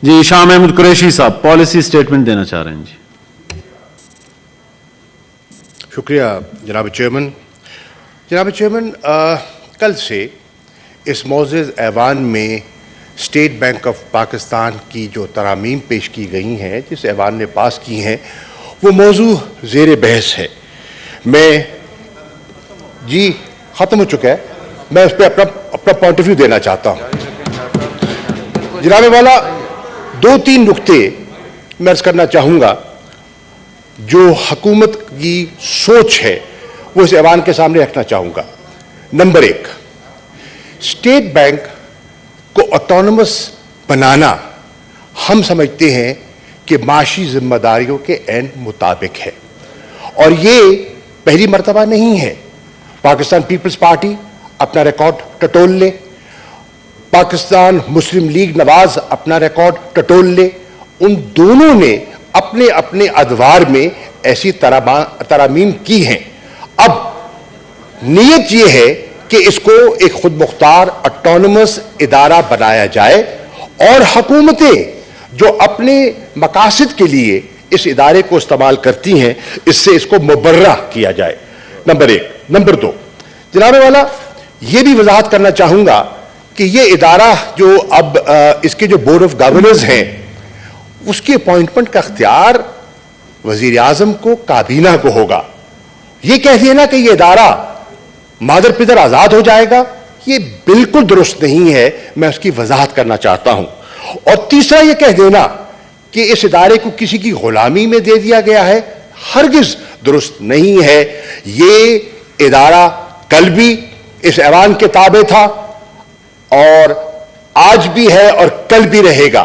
جی شاہ محمود قریشی صاحب policy statement دینا چاہ رہے ہیں. جی شکریہ جناب چیئرمین. جناب چیئرمین، کل سے اس معزز ایوان میں اسٹیٹ بینک آف پاکستان کی جو ترامیم پیش کی گئی ہیں، جس ایوان نے پاس کی ہیں، وہ موضوع زیر بحث ہے. میں جی ختم ہو چکا ہے، میں اس پہ اپنا پوائنٹ آف ویو دینا چاہتا ہوں. جناب والا، 2-3 نکتے میں عرض کرنا چاہوں گا. جو حکومت کی سوچ ہے وہ اس ایوان کے سامنے رکھنا چاہوں گا. نمبر 1، اسٹیٹ بینک کو آٹونومس بنانا ہم سمجھتے ہیں کہ معاشی ذمہ داریوں کے عین مطابق ہے، اور یہ پہلی مرتبہ نہیں ہے. پاکستان پیپلز پارٹی اپنا ریکارڈ ٹٹول لے، پاکستان مسلم لیگ نواز اپنا ریکارڈ ٹٹول لے، ان دونوں نے اپنے اپنے ادوار میں ایسی ترامیم کی ہیں. اب نیت یہ ہے کہ اس کو ایک خود مختار آٹونومس ادارہ بنایا جائے، اور حکومتیں جو اپنے مقاصد کے لیے اس ادارے کو استعمال کرتی ہیں اس سے اس کو مبرہ کیا جائے. نمبر 1. نمبر 2، جناب والا، یہ بھی وضاحت کرنا چاہوں گا کہ یہ ادارہ جو اب اس کے جو بورڈ آف گورنرز ہیں، اس کی اپوائنٹمنٹ کا اختیار وزیر اعظم کو، کابینہ کو ہوگا. یہ کہہ دینا کہ یہ ادارہ مادر پدر آزاد ہو جائے گا، یہ بالکل درست نہیں ہے. میں اس کی وضاحت کرنا چاہتا ہوں. اور تیسرا، یہ کہہ دینا کہ اس ادارے کو کسی کی غلامی میں دے دیا گیا ہے، ہرگز درست نہیں ہے. یہ ادارہ کل بھی اس ایوان کے تابع تھا، اور آج بھی ہے، اور کل بھی رہے گا.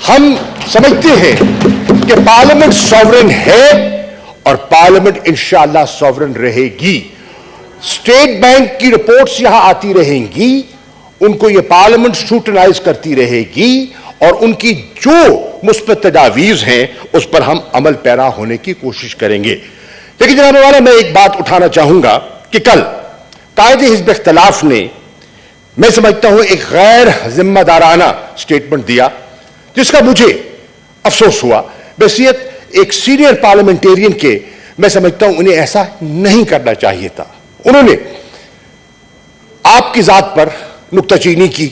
ہم سمجھتے ہیں کہ پارلیمنٹ سوورن ہے، اور پارلیمنٹ انشاءاللہ سوورن رہے گی. اسٹیٹ بینک کی رپورٹس یہاں آتی رہیں گی، ان کو یہ پارلیمنٹ سکروٹنائز کرتی رہے گی، اور ان کی جو مثبت تجاویز ہیں اس پر ہم عمل پیرا ہونے کی کوشش کریں گے. لیکن جناب والا، میں ایک بات اٹھانا چاہوں گا کہ کل قائد حزب اختلاف نے، میں سمجھتا ہوں، ایک غیر ذمہ دارانہ سٹیٹمنٹ دیا، جس کا مجھے افسوس ہوا. بحیثیت ایک سینئر پارلیمنٹیرین کے میں سمجھتا ہوں انہیں ایسا نہیں کرنا چاہیے تھا. انہوں نے آپ کی ذات پر نکتہ چینی کی،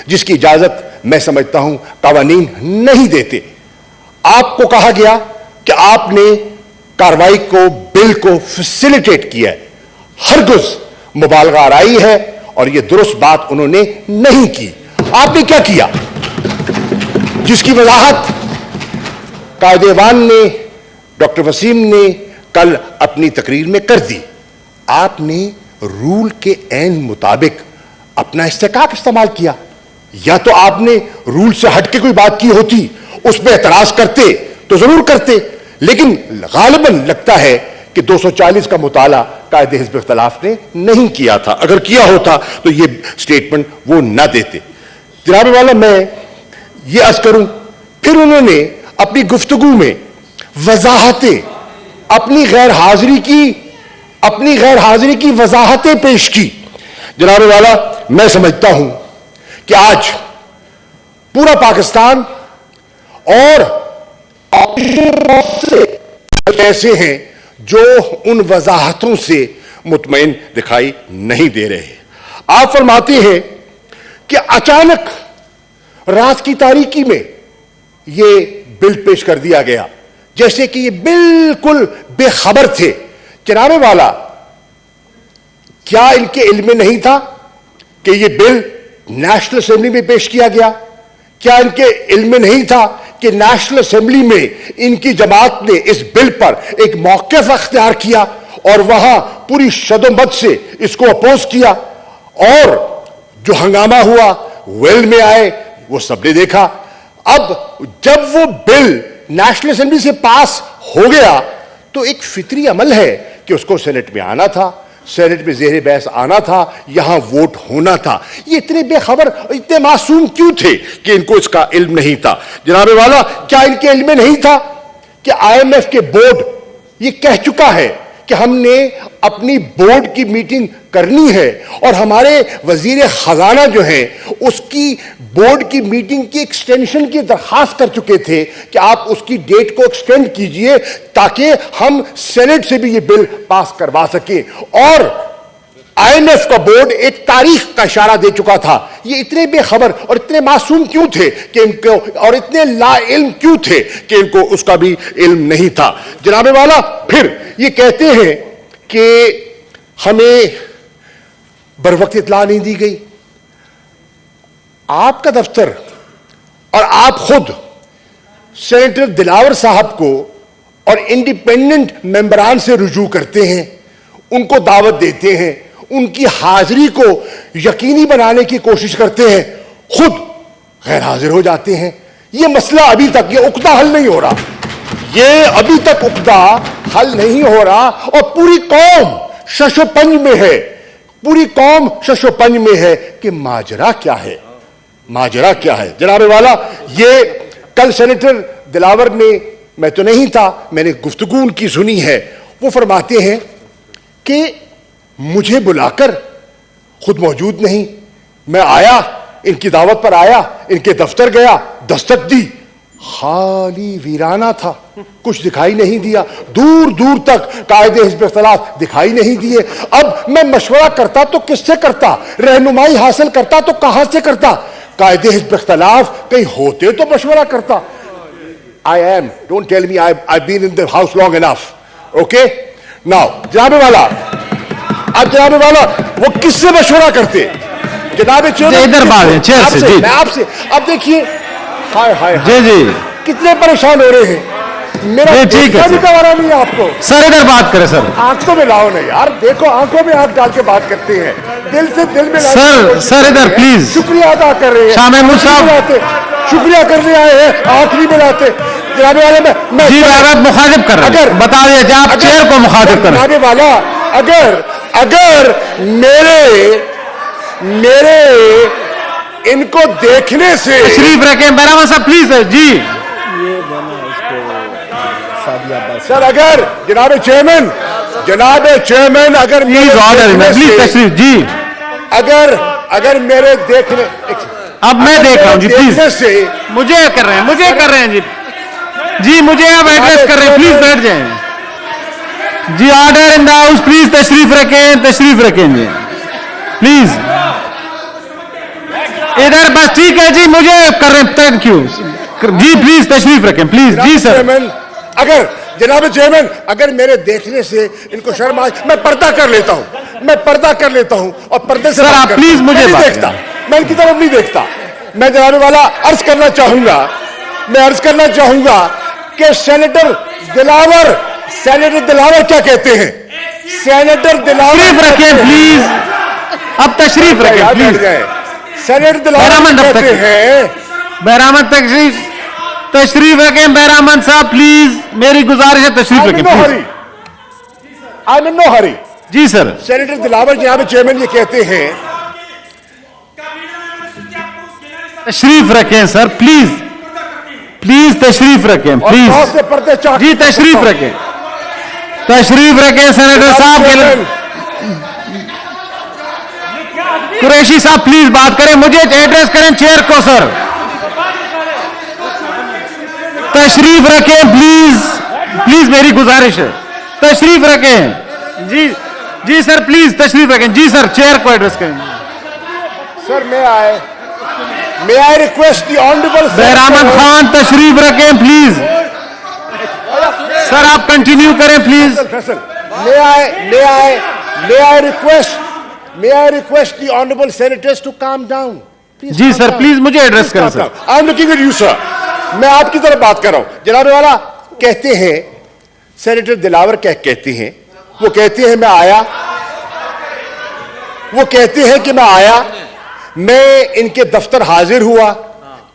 جس کی اجازت میں سمجھتا ہوں قوانین نہیں دیتے. آپ کو کہا گیا کہ آپ نے کارروائی کو، بل کو فیسیلیٹیٹ کیا ہے. ہرگز مبالغہ آرائی ہے، اور یہ درست بات انہوں نے نہیں کی. آپ نے کیا کیا، جس کی وضاحت قائد ایوان نے، ڈاکٹر وسیم نے کل اپنی تقریر میں کر دی. آپ نے رول کے عین مطابق اپنا استحقاق استعمال کیا. یا تو آپ نے رول سے ہٹ کے کوئی بات کی ہوتی، اس پہ اعتراض کرتے تو ضرور کرتے، لیکن غالباً لگتا ہے کہ 240 کا مطالعہ قائد حزب اختلاف نے نہیں کیا تھا. اگر کیا ہوتا تو یہ سٹیٹمنٹ وہ نہ دیتے. جناب والا، میں یہ عرض کروں، پھر انہوں نے اپنی گفتگو میں وضاحتیں، اپنی غیر حاضری کی وضاحتیں پیش کی. جناب والا، میں سمجھتا ہوں کہ آج پورا پاکستان اور ایسے ہیں جو ان وضاحتوں سے مطمئن دکھائی نہیں دے رہے. آپ فرماتے ہیں کہ اچانک رات کی تاریکی میں یہ بل پیش کر دیا گیا، جیسے کہ یہ بالکل بے خبر تھے. جناب والا، کیا ان کے علم میں نہیں تھا کہ یہ بل نیشنل اسمبلی میں پیش کیا گیا؟ کیا ان کے علم میں نہیں تھا کہ نیشنل اسمبلی میں ان کی جماعت نے اس بل پر ایک موقف اختیار کیا، اور وہاں پوری شد و مد سے اس کو اپوز کیا، اور جو ہنگامہ ہوا، ویل میں آئے، وہ سب نے دیکھا. اب جب وہ بل نیشنل اسمبلی سے پاس ہو گیا تو ایک فطری عمل ہے کہ اس کو سینٹ میں آنا تھا، سینٹ میں زیر بحث آنا تھا، یہاں ووٹ ہونا تھا. یہ اتنے بے خبر، اتنے معصوم کیوں تھے کہ ان کو اس کا علم نہیں تھا؟ جناب والا، کیا ان کے علم میں نہیں تھا کہ IMF کے بورڈ یہ کہہ چکا ہے کہ ہم نے اپنی بورڈ کی میٹنگ کرنی ہے اور ہمارے وزیر خزانہ جو ہیں اس کی بورڈ کی میٹنگ کی ایکسٹینشن کی درخواست کر چکے تھے کہ آپ اس کی ڈیٹ کو ایکسٹینڈ کیجئے تاکہ ہم سینٹ سے بھی یہ بل پاس کروا سکیں. اور آئی این ایف کا بورڈ ایک تاریخ کا اشارہ دے چکا تھا. یہ اتنے بے خبر اور اتنے معصوم کیوں تھے کہ ان کو، اور اتنے لا علم کیوں تھے کہ ان کو اس کا بھی علم نہیں تھا. جناب والا پھر یہ کہتے ہیں کہ ہمیں بروقت اطلاع نہیں دی گئی. آپ کا دفتر اور آپ خود سینیٹر دلاور صاحب کو اور انڈیپینڈنٹ ممبران سے رجوع کرتے ہیں، ان کو دعوت دیتے ہیں، ان کی حاضری کو یقینی بنانے کی کوشش کرتے ہیں، خود غیر حاضر ہو جاتے ہیں. یہ مسئلہ ابھی تک، یہ عقدہ حل نہیں ہو رہا، یہ ابھی تک عقدہ حل نہیں ہو رہا، اور پوری قوم شش و پنج میں ہے، پوری قوم شش و پنج میں ہے کہ ماجرا کیا ہے، ماجرا کیا ہے. جناب والا یہ کل سینیٹر دلاور نے، میں تو نہیں تھا، میں نے گفتگو ان کی سنی ہے، وہ فرماتے ہیں کہ مجھے بلا کر خود موجود نہیں، میں آیا، ان کی دعوت پر آیا، ان کے دفتر گیا، دستک دی، خالی ویرانہ تھا، کچھ دکھائی نہیں دیا، دور دور تک قائد حزب اختلاف دکھائی نہیں دیے. اب میں مشورہ کرتا تو کس سے کرتا، رہنمائی حاصل کرتا تو کہاں سے کرتا؟ قائد حزب اختلاف کہیں ہوتے تو مشورہ کرتا. I am, don't tell me I've been in the house long enough, okay? Now, جناب والا، اب جناب والا وہ کس سے مشورہ کرتے؟ جناب ادھر بات ہے چیئر سے. جی میں آپ سے، اب دیکھیے، ہائے ہائے جی جی کتنے پریشان ہو رہے ہیں. میرا دیکھنا بھی گوارا نہیں ہے آپ کو. سر ادھر بات کریں سر. آنکھوں میں لاؤ نا یار، دیکھو آنکھوں میں ہاتھ ڈال کے بات کرتے ہیں، دل سے دل میں سر ادھر پلیز. شکریہ ادا کر رہے ہیں، شاہ محمود صاحب شکریہ کرنے آئے ہیں، آنکھ نہیں ملاتے. جناب والا میں جی بات مخاطب کر رہے ہیں، بتا دیجیے آپ چیئر کو مخاطب کریں. جناب والا اگر میرے ان کو دیکھنے سے تشریف رکھیں بیرامن صاحب پلیز. جی سر، اگر جناب چیئرمین اگر پلیز آرڈر پلیز تشریف. جی اگر میرے دیکھنے، اب میں دیکھ رہا ہوں. جی پلیز سے مجھے کر رہے ہیں جی. جی مجھے اب ایڈریس کر رہے ہیں، پلیز بیٹھ جائیں. جی order in the house, please تشریف رکھیں جی پلیز ادھر. بس ٹھیک ہے جی، مجھے کر رہے ہیں. تھینک یو جی، پلیز تشریف رکھیں پلیز. جی سر. اگر جناب چیئرمین اگر میرے دیکھنے سے ان کو شرم آئے، میں پردہ کر لیتا ہوں اور پردے سے سر آپ پلیز مجھے دیکھتا، میں ان کی طرف نہیں دیکھتا. میں جناب والا عرض کرنا چاہوں گا کہ سینیٹر دلاور کیا کہتے ہیں؟ سینیٹر دلاور تشریف رکھیں پلیز. اب تشریف رکھیں پلیز. سینیٹر دلاور کہتے ہیں، بیرامن تشریف رکھیں. بیرامن صاحب پلیز میری گزارش ہے تشریف رکھیں please. I'm in no hurry. جی سر. سینیٹر دلاور جناب چیئرمین یہ کہتے ہیں، تشریف رکھیں سر پلیز تشریف رکھیں پلیز. جی تشریف رکھیں سینیٹر صاحب. قریشی صاحب پلیز بات کریں، مجھے ایڈریس کریں چیئر کو. سر تشریف رکھیں پلیز میری گزارش ہے تشریف رکھیں. جی سر پلیز تشریف رکھیں. جی سر چیئر کو ایڈریس کریں. سر may I request the honorable بیرامن Khan تشریف رکھیں پلیز. سر آپ کنٹینیو کریں please. may I request the honorable senators to calm down. جی سر پلیز مجھے ایڈریس کریں sir. I'm looking at you sir. میں آپ کی طرف بات کر رہا ہوں. جناب والا کہتے ہیں، سینیٹر دلاور کہتے ہیں، وہ کہتے ہیں میں آیا، میں ان کے دفتر حاضر ہوا،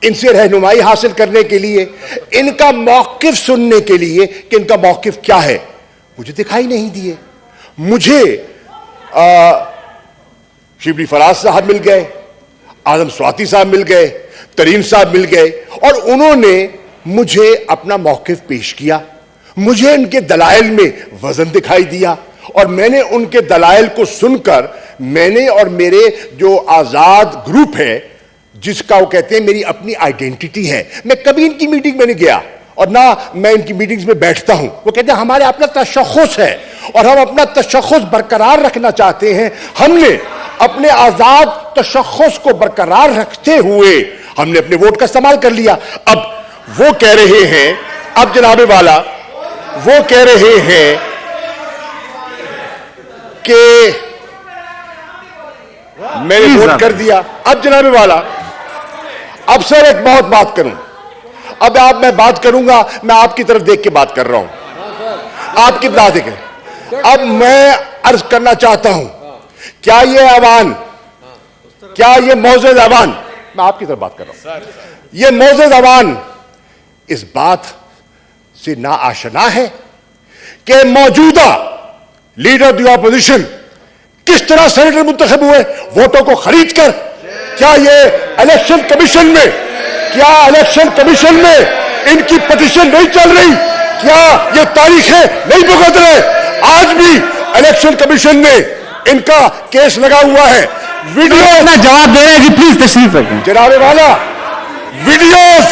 ان سے رہنمائی حاصل کرنے کے لیے، ان کا موقف سننے کے لیے کہ ان کا موقف کیا ہے. مجھے دکھائی نہیں دیے. مجھے شبلی فراز صاحب مل گئے، اعظم سواتی صاحب مل گئے، ترین صاحب مل گئے، اور انہوں نے مجھے اپنا موقف پیش کیا. مجھے ان کے دلائل میں وزن دکھائی دیا اور میں نے ان کے دلائل کو سن کر میں نے اور میرے جو آزاد گروپ ہے جس کا وہ کہتے ہیں میری اپنی آئیڈینٹی ہے, میں کبھی ان کی میٹنگ میں نہیں گیا اور نہ میں ان کی میٹنگز میں بیٹھتا ہوں. وہ کہتے ہیں ہمارے اپنا تشخص ہے اور ہم اپنا تشخص برقرار رکھنا چاہتے ہیں. ہم نے اپنے آزاد تشخص کو برقرار رکھتے ہوئے ہم نے اپنے ووٹ کا استعمال کر لیا. اب وہ کہہ رہے ہیں, اب جناب والا وہ کہہ رہے ہیں کہ میں نے ووٹ کر دیا. اب جناب والا, اب سر ایک بہت بات کروں, اب میں بات کروں گا, میں آپ کی طرف دیکھ کے بات کر رہا ہوں, آپ کی بات دیکھیں. اب میں عرض کرنا چاہتا ہوں, کیا یہ ایوان, کیا یہ معزز ایوان, میں آپ کی طرف بات کر رہا ہوں, یہ معزز ایوان اس بات سے نا آشنا ہے کہ موجودہ لیڈر دی اپوزیشن کس طرح سینیٹر منتخب ہوئے ووٹوں کو خرید کر. کیا یہ الیکشن کمیشن میں, کیا الیکشن کمیشن میں ان کی پٹیشن نہیں چل رہی, کیا یہ تاریخیں نہیں بھگت رہے. آج بھی الیکشن کمیشن میں ان کا کیس لگا ہوا ہے. ویڈیو جواب دے رہے ہیں جی, پلیز تشریف رکھیں. جناب والا, ویڈیوز,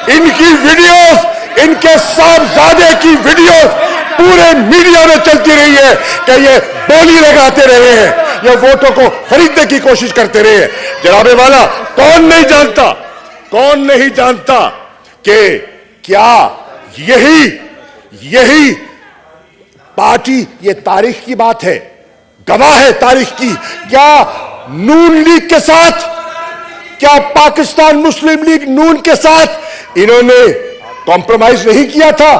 ان کی ویڈیوز, ان کے صاحبزادے کی ویڈیوز پورے میڈیا میں چلتی رہی ہے کہ یہ بولی لگاتے رہے ہیں, یہ ووٹوں کو خریدنے کی کوشش کرتے رہے ہیں. جناب والا, کون نہیں جانتا کہ کیا یہی پارٹی, یہ تاریخ کی بات ہے, گواہ ہے تاریخ کی, کیا نون لیگ کے ساتھ, کیا پاکستان مسلم لیگ نون کے ساتھ انہوں نے کمپرومائز نہیں کیا تھا,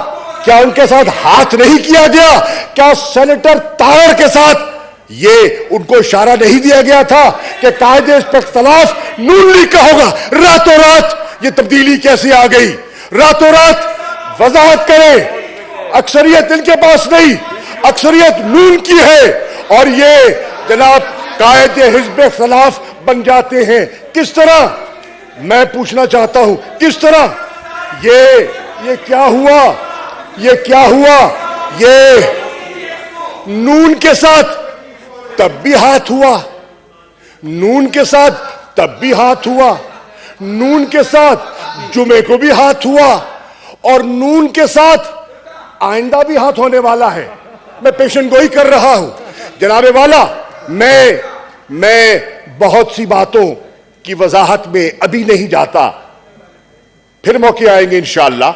کیا ان کے ساتھ ہاتھ نہیں کیا گیا, کیا سینیٹر طاہر کے ساتھ یہ ان کو اشارہ نہیں دیا گیا تھا کہ قاعدے اس پر اختلاف نون لیگ کا ہوگا. راتوں رات یہ تبدیلی کیسے آ گئی, راتوں رات وضاحت کریں. اکثریت ان کے پاس نہیں, اکثریت نون کی ہے اور یہ جناب قاعدے حزب اختلاف بن جاتے ہیں. کس طرح, میں پوچھنا چاہتا ہوں, کس طرح یہ کیا ہوا, یہ کیا ہوا, یہ نون کے ساتھ تب بھی ہاتھ ہوا, نون کے ساتھ تب بھی ہاتھ ہوا, نون کے ساتھ جمعے کو بھی ہاتھ ہوا اور نون کے ساتھ آئندہ بھی ہاتھ ہونے والا ہے. میں پیشن گوئی کر رہا ہوں. جناب والا, میں بہت سی باتوں کی وضاحت میں ابھی نہیں جاتا, پھر موقع آئیں گے انشاءاللہ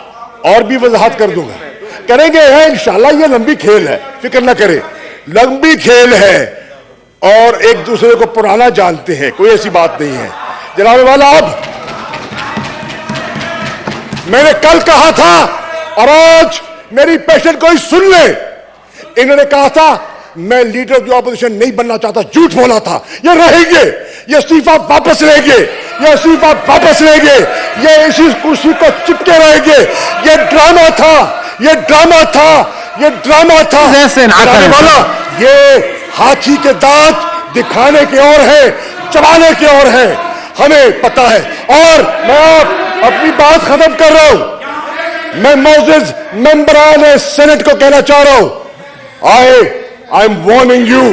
اور بھی وضاحت کر دوں گا, کریں گے انشاءاللہ. یہ لمبی کھیل ہے, فکر نہ کریں, لمبی کھیل ہے اور ایک دوسرے کو پرانا جانتے ہیں, کوئی ایسی بات نہیں ہے. جناب والا, اب میں نے کل کہا تھا اور آج میری پیشن کوئی سن لے, انہوں نے کہا تھا میں لیڈر دی اپوزیشن نہیں بننا چاہتا, جھوٹ بولا تھا. یہ رہیں گے, یہ استعفیٰ واپس لیں گے, یہ استعفیٰ واپس لیں گے, یہ اسی کرسی کو چپکے رہیں گے. یہ ڈرامہ تھا, یہ ڈرامہ تھا, یہ ڈرامہ تھا. والا, یہ ہاتھی کے دانت دکھانے کے اور ہے, چبانے کے اور ہے, ہمیں پتا ہے. اور میں اپنی بات ختم کر رہا ہوں. میں معزز ممبران سینٹ کو کہنا چاہ رہا ہوں, I am warning you,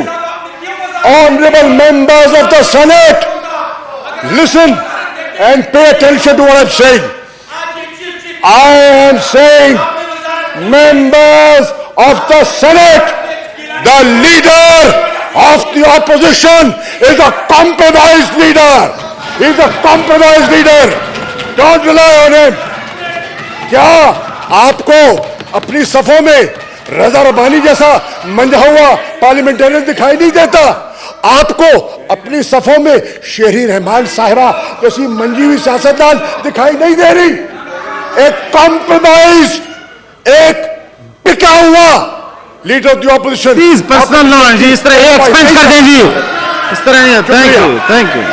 honorable members of the Senate, listen and pay attention to what I'm saying. I am saying, members of the Senate, the leader of the opposition is a compromised leader. He is a compromised leader. Don't rely on him. کیا آپ کو اپنی صفوں میں رضا ربانی جیسا منجھا ہوا parliamentarian دکھائی نہیں دیتا؟ آپ کو اپنی صفوں میں شہری رحمان صاحبہ جیسی منجھی ہوئی سیاستدان دکھائی نہیں دے رہی؟ ایک کمپرومائز، ایک بکا ہوا leader of the opposition. Please personal نہ جی، اس طرح ایکسپینس کر دیں جی، اس طرح. Thank you.